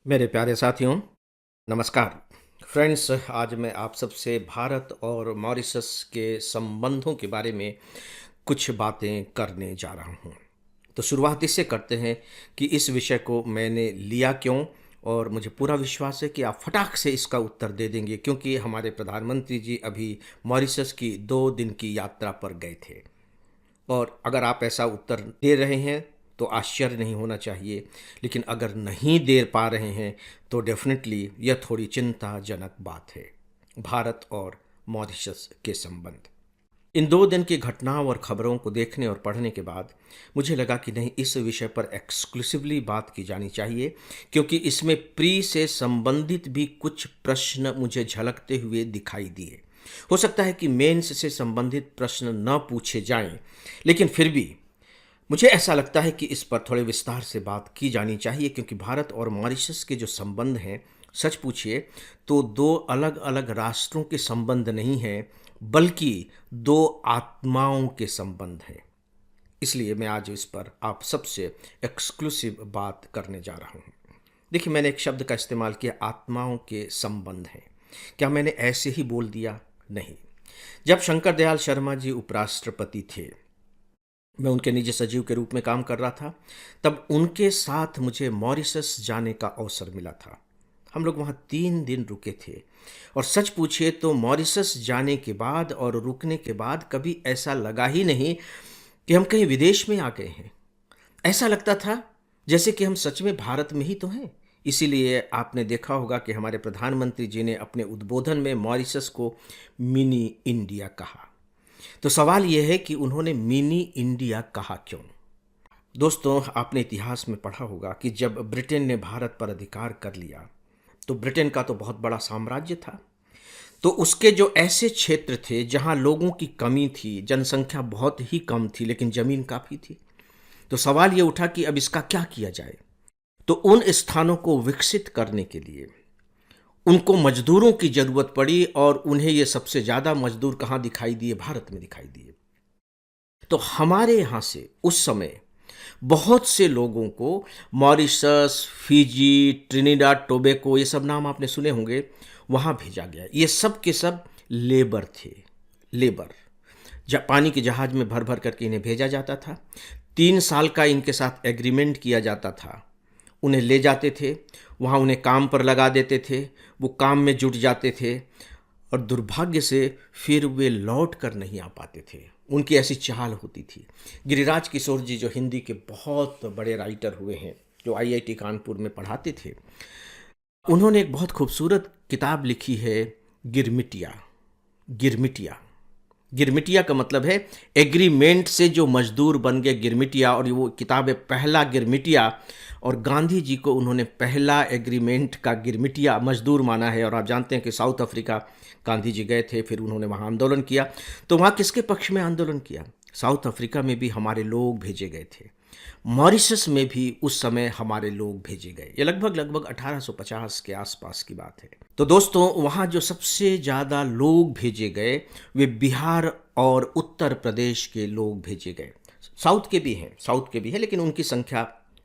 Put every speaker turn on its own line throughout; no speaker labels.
मेरे प्यारे साथियों, नमस्कार। फ्रेंड्स, आज मैं आप सबसे भारत और मॉरिशस के संबंधों के बारे में कुछ बातें करने जा रहा हूँ। तो शुरुआत इससे करते हैं कि इस विषय को मैंने लिया क्यों, और मुझे पूरा विश्वास है कि आप फटाक से इसका उत्तर दे देंगे, क्योंकि हमारे प्रधानमंत्री जी अभी मॉरिशस की 2 दिन की यात्रा पर गए थे। और अगर आप ऐसा उत्तर दे रहे हैं तो आश्चर्य नहीं होना चाहिए, लेकिन अगर नहीं दे पा रहे हैं तो डेफिनेटली यह थोड़ी चिंताजनक बात है। भारत और मॉरिशस के संबंध, इन 2 दिन की घटनाओं और खबरों को देखने और पढ़ने के बाद मुझे लगा कि नहीं, इस विषय पर एक्सक्लूसिवली बात की जानी चाहिए, क्योंकि इसमें प्री से संबंधित भी कुछ प्रश्न मुझे झलकते हुए दिखाई दिए। हो सकता है कि मेंस से संबंधित प्रश्न न पूछे जाएं, लेकिन फिर भी मुझे ऐसा लगता है कि इस पर थोड़े विस्तार से बात की जानी चाहिए, क्योंकि भारत और मॉरिशस के जो संबंध हैं, सच पूछिए तो 2 अलग अलग राष्ट्रों के संबंध नहीं हैं, बल्कि 2 आत्माओं के संबंध हैं। इसलिए मैं आज इस पर आप सबसे एक्सक्लूसिव बात करने जा रहा हूँ। देखिए, मैंने एक शब्द का इस्तेमाल किया, आत्माओं के संबंध हैं। क्या मैंने ऐसे ही बोल दिया? नहीं। जब शंकर दयाल शर्मा जी उपराष्ट्रपति थे, मैं उनके निजी सचिव के रूप में काम कर रहा था, तब उनके साथ मुझे मॉरिशस जाने का अवसर मिला था। हम लोग वहाँ 3 दिन रुके थे, और सच पूछिए तो मॉरिशस जाने के बाद और रुकने के बाद कभी ऐसा लगा ही नहीं कि हम कहीं विदेश में आ गए हैं। ऐसा लगता था जैसे कि हम सच में भारत में ही तो हैं। इसीलिए आपने देखा होगा कि हमारे प्रधानमंत्री जी ने अपने उद्बोधन में मॉरिशस को मिनी इंडिया कहा। तो सवाल यह है कि उन्होंने मिनी इंडिया कहा क्यों? दोस्तों, आपने इतिहास में पढ़ा होगा कि जब ब्रिटेन ने भारत पर अधिकार कर लिया, तो ब्रिटेन का तो बहुत बड़ा साम्राज्य था। तो उसके जो ऐसे क्षेत्र थे जहां लोगों की कमी थी, जनसंख्या बहुत ही कम थी, लेकिन जमीन काफ़ी थी। तो सवाल ये उठा कि अब इसका क्या किया जाए। तो उन स्थानों को विकसित करने के लिए उनको मजदूरों की ज़रूरत पड़ी, और उन्हें ये सबसे ज़्यादा मजदूर कहाँ दिखाई दिए? भारत में दिखाई दिए। तो हमारे यहाँ से उस समय बहुत से लोगों को मॉरिशस, फिजी, ट्रिनिडाड टोबैको, ये सब नाम आपने सुने होंगे, वहाँ भेजा गया। ये सब के सब लेबर थे। लेबर पानी के जहाज में भर भर करके इन्हें भेजा जाता था। 3 साल का इनके साथ एग्रीमेंट किया जाता था। उन्हें ले जाते थे, वहाँ उन्हें काम पर लगा देते थे, वो काम में जुट जाते थे, और दुर्भाग्य से फिर वे लौट कर नहीं आ पाते थे। उनकी ऐसी चाल होती थी। गिरिराज किशोर जी, जो हिंदी के बहुत बड़े राइटर हुए हैं, जो आईआईटी कानपुर में पढ़ाते थे, उन्होंने एक बहुत खूबसूरत किताब लिखी है, गिरमिटिया। गिरमिटिया गिरमिटिया का मतलब है एग्रीमेंट से जो मजदूर बन गए, गिरमिटिया। और वो किताब है पहला गिरमिटिया, और गांधी जी को उन्होंने पहला एग्रीमेंट का गिरमिटिया मजदूर माना है। और आप जानते हैं कि साउथ अफ्रीका गांधी जी गए थे, फिर उन्होंने वहाँ आंदोलन किया। तो वहाँ किसके पक्ष में आंदोलन किया? साउथ अफ्रीका में भी हमारे लोग भेजे गए थे, मॉरिशस में भी उस समय हमारे लोग भेजे गए। ये लगभग लगभग 1850 के आसपास की बात है। तो दोस्तों, वहाँ जो सबसे ज़्यादा लोग भेजे गए वे बिहार और उत्तर प्रदेश के लोग भेजे गए। साउथ के भी हैं, लेकिन उनकी संख्या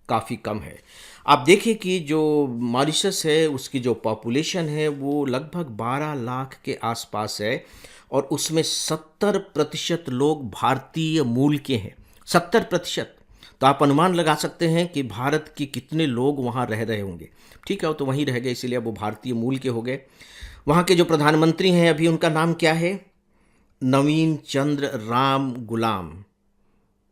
काफ़ी कम है। आप देखिए कि जो मॉरिशस है, उसकी जो पॉपुलेशन है वो लगभग 12 लाख के आसपास है, और उसमें 70% लोग भारतीय मूल के हैं। 70%। तो आप अनुमान लगा सकते हैं कि भारत के कितने लोग वहाँ रह रहे होंगे। ठीक है, वो तो वहीं रह गए, इसीलिए वो भारतीय मूल के हो गए। वहाँ के जो प्रधानमंत्री हैं अभी, उनका नाम क्या है? नवीन चंद्र राम गुलाम।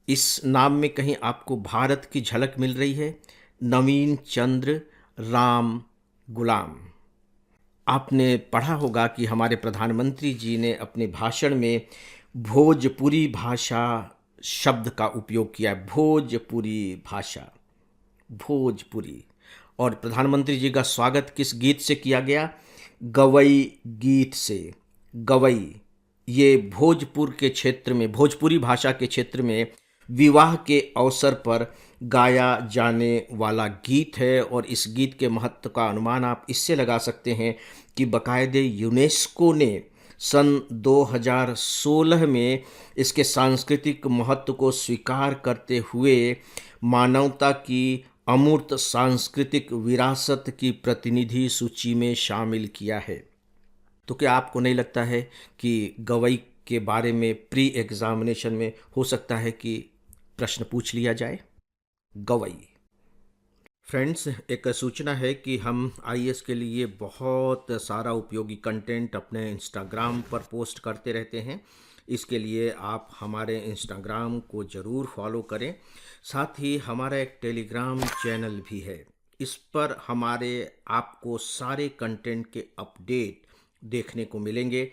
इस नाम में कहीं आपको भारत की झलक मिल रही है? नवीन चंद्र राम गुलाम। आपने पढ़ा होगा कि हमारे प्रधानमंत्री जी ने अपने भाषण में भोजपुरी भाषा शब्द का उपयोग किया है। भोजपुरी भाषा, भोजपुरी। और प्रधानमंत्री जी का स्वागत किस गीत से किया गया? गवई गीत से। गवई, ये भोजपुर के क्षेत्र में, भोजपुरी भाषा के क्षेत्र में विवाह के अवसर पर गाया जाने वाला गीत है। और इस गीत के महत्व का अनुमान आप इससे लगा सकते हैं कि बाकायदे यूनेस्को ने सन 2016 में इसके सांस्कृतिक महत्व को स्वीकार करते हुए मानवता की अमूर्त सांस्कृतिक विरासत की प्रतिनिधि सूची में शामिल किया है। तो क्या आपको नहीं लगता है कि गवई के बारे में प्री एग्जामिनेशन में हो सकता है कि प्रश्न पूछ लिया जाए? गवई। फ्रेंड्स, एक सूचना है कि हम आईएएस के लिए बहुत सारा उपयोगी कंटेंट अपने इंस्टाग्राम पर पोस्ट करते रहते हैं। इसके लिए आप हमारे इंस्टाग्राम को ज़रूर फॉलो करें। साथ ही हमारा एक टेलीग्राम चैनल भी है। इस पर हमारे आपको सारे कंटेंट के अपडेट देखने को मिलेंगे।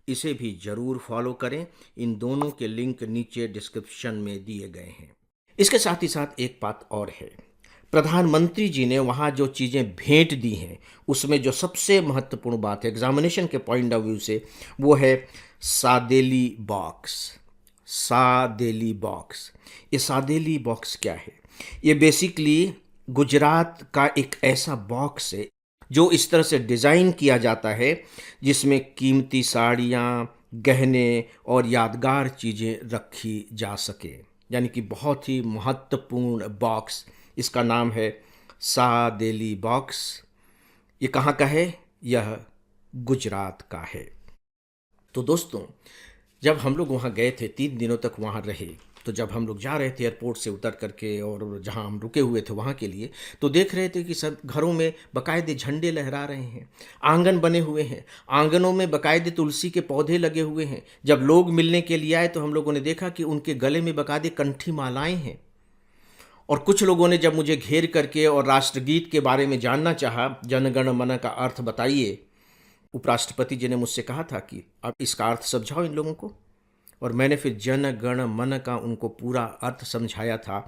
इसे भी ज़रूर फॉलो करें। इन दोनों के लिंक नीचे डिस्क्रिप्शन में दिए गए हैं। इसके साथ ही साथ एक बात और है, प्रधानमंत्री जी ने वहाँ जो चीज़ें भेंट दी हैं उसमें जो सबसे महत्वपूर्ण बात है एग्जामिनेशन के पॉइंट ऑफ व्यू से, वो है सादेली बॉक्स। सादेली बॉक्स, ये सादेली बॉक्स क्या है? ये बेसिकली गुजरात का एक ऐसा बॉक्स है जो इस तरह से डिज़ाइन किया जाता है जिसमें कीमती साड़ियाँ, गहने और यादगार चीज़ें रखी जा सके। यानी कि बहुत ही महत्वपूर्ण बॉक्स। इसका नाम है सादेली बॉक्स। ये कहाँ का है? यह गुजरात का है। तो दोस्तों, जब हम लोग वहाँ गए थे, 3 दिनों तक वहाँ रहे, तो जब हम लोग जा रहे थे एयरपोर्ट से उतर करके और जहाँ हम रुके हुए थे वहाँ के लिए, तो देख रहे थे कि सब घरों में बाकायदे झंडे लहरा रहे हैं, आंगन बने हुए हैं, आंगनों में बाकायदे तुलसी के पौधे लगे हुए हैं। जब लोग मिलने के लिए आए तो हम लोगों ने देखा कि उनके गले में बाकायदे कंठी मालाएं हैं। और कुछ लोगों ने जब मुझे घेर करके और राष्ट्रगीत के बारे में जानना चाहा, जन गण मन का अर्थ बताइए, उपराष्ट्रपति जी ने मुझसे कहा था कि अब इसका अर्थ समझाओ इन लोगों को। और मैंने फिर जन गण मन का उनको पूरा अर्थ समझाया था।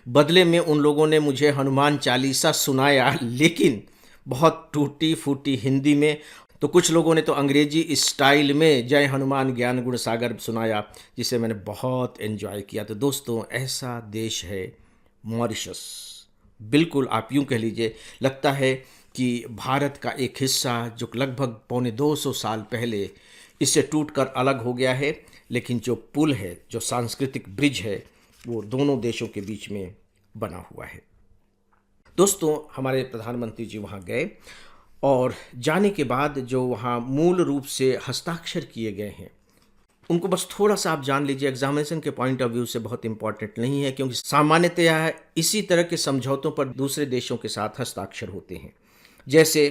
बदले में उन लोगों ने मुझे हनुमान चालीसा सुनाया, लेकिन बहुत टूटी फूटी हिंदी में। तो कुछ लोगों ने तो अंग्रेजी स्टाइल में जय हनुमान ज्ञान गुण सागर सुनाया, जिसे मैंने बहुत एंजॉय किया। तो दोस्तों, ऐसा देश है मॉरिशस। बिल्कुल आप यूँ कह लीजिए, लगता है कि भारत का एक हिस्सा जो लगभग 250 साल पहले इससे टूटकर अलग हो गया है, लेकिन जो पुल है, जो सांस्कृतिक ब्रिज है, वो दोनों देशों के बीच में बना हुआ है। दोस्तों, हमारे प्रधानमंत्री जी वहाँ गए और जाने के बाद जो वहाँ मूल रूप से हस्ताक्षर किए गए हैं उनको बस थोड़ा सा आप जान लीजिए। एग्जामिनेशन के पॉइंट ऑफ व्यू से बहुत इंपॉर्टेंट नहीं है, क्योंकि सामान्यतया इसी तरह के समझौतों पर दूसरे देशों के साथ हस्ताक्षर होते हैं। जैसे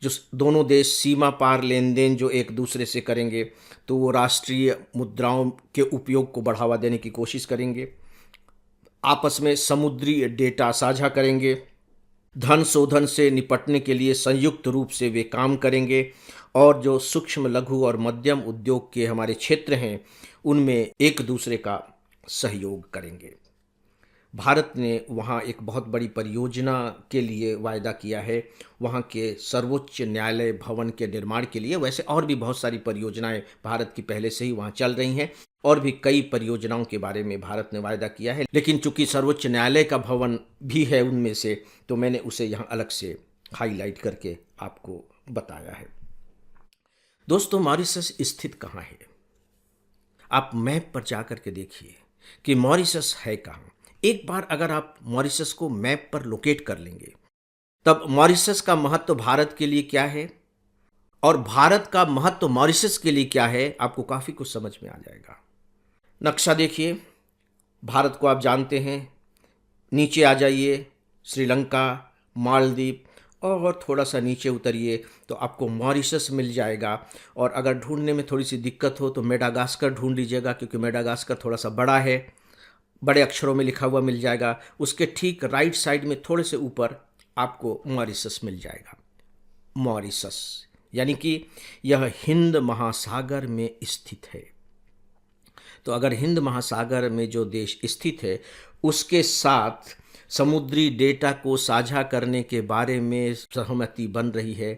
जो दोनों देश सीमा पार लेन देन जो एक दूसरे से करेंगे, तो वो राष्ट्रीय मुद्राओं के उपयोग को बढ़ावा देने की कोशिश करेंगे, आपस में समुद्री डेटा साझा करेंगे, धन शोधन से निपटने के लिए संयुक्त रूप से वे काम करेंगे, और जो सूक्ष्म लघु और मध्यम उद्योग के हमारे क्षेत्र हैं उनमें एक दूसरे का सहयोग करेंगे। भारत ने वहाँ एक बहुत बड़ी परियोजना के लिए वायदा किया है, वहाँ के सर्वोच्च न्यायालय भवन के निर्माण के लिए। वैसे और भी बहुत सारी परियोजनाएं भारत की पहले से ही वहाँ चल रही हैं, और भी कई परियोजनाओं के बारे में भारत ने वायदा किया है, लेकिन चूंकि सर्वोच्च न्यायालय का भवन भी है उनमें से, तो मैंने उसे यहाँ अलग से हाईलाइट करके आपको बताया है। दोस्तों, मॉरिशस स्थित कहाँ है? आप मैप पर जाकर के देखिए कि मॉरिशस है कहाँ। एक बार अगर आप मॉरिशस को मैप पर लोकेट कर लेंगे, तब मॉरिशस का महत्व भारत के लिए क्या है और भारत का महत्व मॉरिशस के लिए क्या है, आपको काफ़ी कुछ समझ में आ जाएगा। नक्शा देखिए, भारत को आप जानते हैं। नीचे आ जाइए, श्रीलंका, मालदीव, और थोड़ा सा नीचे उतरिए तो आपको मॉरिशस मिल जाएगा। और अगर ढूंढने में थोड़ी सी दिक्कत हो तो मेडागास्कर ढूंढ लीजिएगा, क्योंकि मेडागास्कर थोड़ा सा बड़ा है, बड़े अक्षरों में लिखा हुआ मिल जाएगा। उसके ठीक राइट साइड में थोड़े से ऊपर आपको मॉरिशस मिल जाएगा। मॉरिशस यानी कि यह हिंद महासागर में स्थित है। तो अगर हिंद महासागर में जो देश स्थित है उसके साथ समुद्री डेटा को साझा करने के बारे में सहमति बन रही है,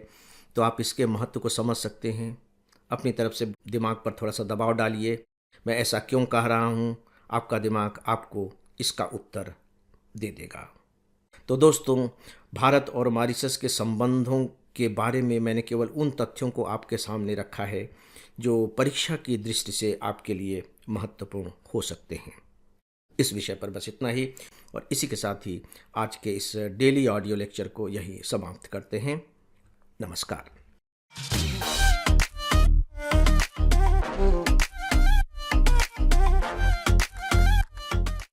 तो आप इसके महत्व को समझ सकते हैं। अपनी तरफ से दिमाग पर थोड़ा सा दबाव डालिए, मैं ऐसा क्यों कह रहा हूँ, आपका दिमाग आपको इसका उत्तर दे देगा। तो दोस्तों, भारत और मॉरिशस के संबंधों के बारे में मैंने केवल उन तथ्यों को आपके सामने रखा है जो परीक्षा की दृष्टि से आपके लिए महत्वपूर्ण हो सकते हैं। इस विषय पर बस इतना ही, और इसी के साथ ही आज के इस डेली ऑडियो लेक्चर को यही समाप्त करते हैं। नमस्कार।